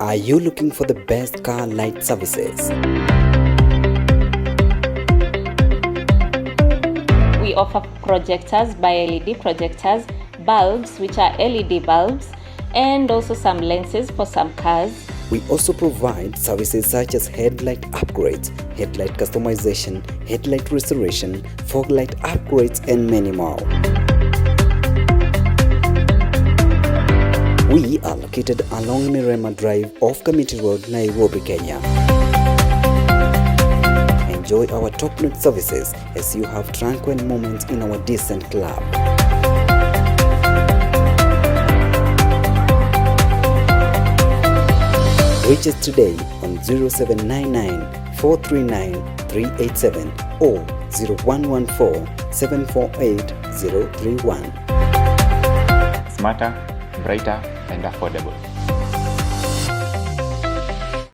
Are you looking for the best car light services? We offer projectors, bi-LED projectors, bulbs which are LED bulbs, and also some lenses for some cars. We also provide services such as headlight upgrades, headlight customization, headlight restoration, fog light upgrades, and many more. We are located along Mirema Drive off Committee Road, Nairobi, Kenya. Enjoy our top-notch services as you have tranquil moments in our decent club. Reach us today on 0799 439 387 or 0114 748 031. Smarter, brighter, and affordable.